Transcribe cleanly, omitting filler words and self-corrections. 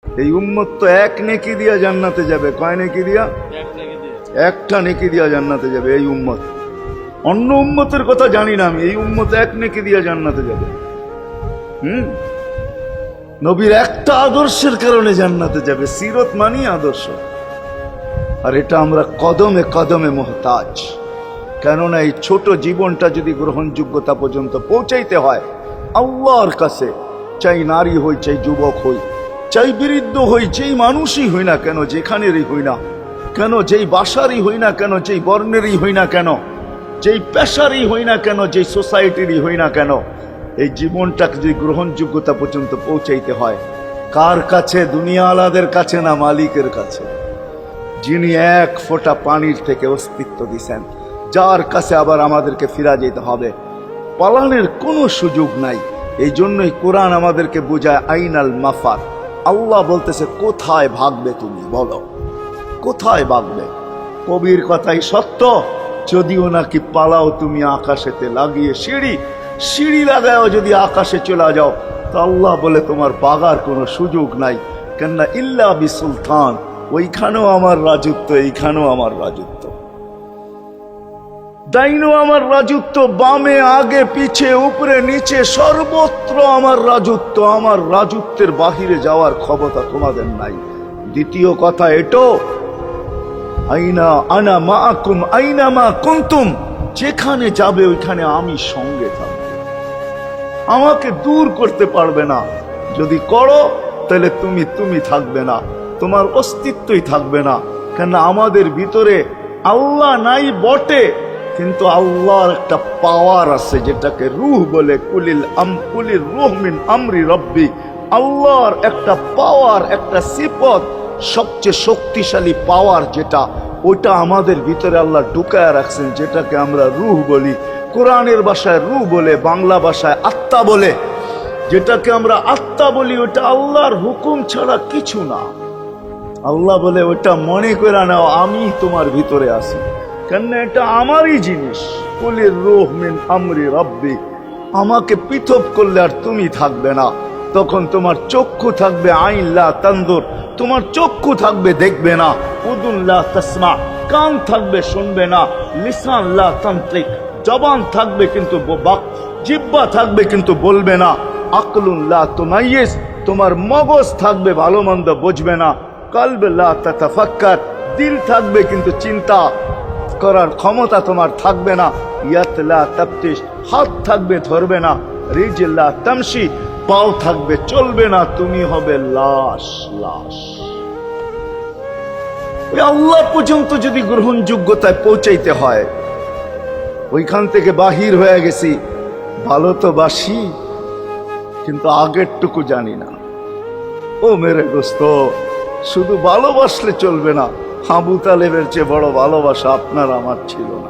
এই উম্মত তো এক নেকি দিয়া জান্নাতে যাবে। কয় নেকি দিয়া? একটা নেকি দিয়া জান্নাতে যাবে এই উম্মত। অন্য উম্মতের কথা জানি না আমি, এই উম্মত এক নেকি দিয়া জান্নাতে যাবে। নবীর একটা আদর্শের কারণে জান্নাতে যাবে। সিরত মানি আদর্শ, আর এটা আমরা কদমে কদমে মুহতাজ। কেননা এই ছোট জীবনটা যদি গ্রহণযোগ্যতা পর্যন্ত পৌঁছাইতে হয় আল্লাহর কাছে, চাই নারী হই, চাই যুবক হই, চাই বৃদ্ধ হই, যেই মানুষই হই না কেন, যেখানেরই হই না কেন, যেই বাসারই হই না কেন, যেই বর্ণেরই হই না কেন, যেই পেশারই হই না কেন, যেই সোসাইটিরই হই না কেন, এই জীবনটাকে যদি গ্রহণযোগ্যতা পর্যন্ত পৌঁছাইতে হয় কার কাছে? দুনিয়া আলাদের কাছে না, মালিকের কাছে, যিনি এক ফোঁটা পানির থেকে অস্তিত্ব দিছেন, যার কাছে আবার আমাদেরকে ফিরা যেতে হবে। পালানের কোনো সুযোগ নাই। এই জন্যই কোরআন আমাদেরকে বোঝায় আইনাল মাফার। আল্লাহ বলতেছে কোথায় ভাগবে তুমি, বলো কোথায় ভাগবে? কবির কথাই সত্য, যদিও নাকি পালাও তুমি আকাশেতে লাগিয়ে সিঁড়ি লাগাও যদি আকাশে চলে যাও, তো আল্লাহ বলে তোমার পাগার কোনো সুযোগ নাই। কেননা ইল্লা বি সুলতান, ওইখানেও আমার রাজত্ব, এইখানেও আমার রাজত্ব, ডাইনো আমার রাজত্ব, বামে আগে পিছে উপরে নিচে সর্বত্র আমার রাজত্ব। আমার রাজত্বের বাহিরে যাওয়ার ক্ষমতা তোমাদের নাই। দ্বিতীয় কথা এটো, আইনা আনা মাআকুম আইনা মা কুনতুম, যেখানে যাবে ওইখানে আমি সঙ্গে থাকব, আমাকে দূর করতে পারবে না। যদি করো তাহলে তুমি থাকবে না, তোমার অস্তিত্বই থাকবে না। কেন আমাদের ভিতরে আল্লাহ নাই বটে, কিন্তু আল্লাহর একটা পাওয়ার আছে যেটাকে রূহ বলে। কুলির রূহ মিন আমরি রব্বি, আল্লাহর একটা পাওয়ার, একটা সিফত, সবচেয়ে শক্তিশালী পাওয়ার যেটা, ওটা আমাদের ভিতরে আল্লাহ ঢুকায় রাখছেন, যেটাকে আমরা রূহ বলি। কোরআনের ভাষায় রূহ বলে, বাংলা ভাষায় আত্মা বলে। যেটাকে আমরা আত্মা বলি ওটা আল্লাহর হুকুম ছাড়া কিছু না। আল্লাহ বলে ওটা মনে করে নাও আমি তোমার ভিতরে আছি, কেন এটা আমারই জিনিস। কুলির রূহ মিন আমরি রব্বি, আমাকে পৃথক করলে আর তুমি থাকবে না। তখন তোমার চক্ষু থাকবে আইন লা তানদুর, তোমার চক্ষু থাকবে দেখবে না। উদুন লা তাসমা, কান থাকবে শুনবে না। লিসান লা তানতিক, জবান থাকবে কিন্তু জিহ্বা থাকবে কিন্তু বলবে না। আকলুন লা তুমাইয়িজ, তোমার মগজ থাকবে ভালো মন্দ বুঝবে না। কলব লা তাতাফাক্কার, দিল থাকবে কিন্তু চিন্তা করার ক্ষমতা তোমার থাকবে না। ইয়াত লা তাফতিশ, হাত থাকবে ধরবে না। রিজল লা তামশি, পাও থাকবে চলবে না। তুমি হবে লাশ। আল্লাহ পর্যন্ত যদি গ্রহণযোগ্যতায় পৌঁছাইতে হয়, ওইখান থেকে বাহির হয়ে গেছি, ভালো তো বাসি কিন্তু আগেরটুকু জানি না। ও মেরে দোস্ত, শুধু ভালোবাসলে চলবে না। আবু তালেবের চেয়ে বড় ভালোবাসা আপনার আমার ছিল না।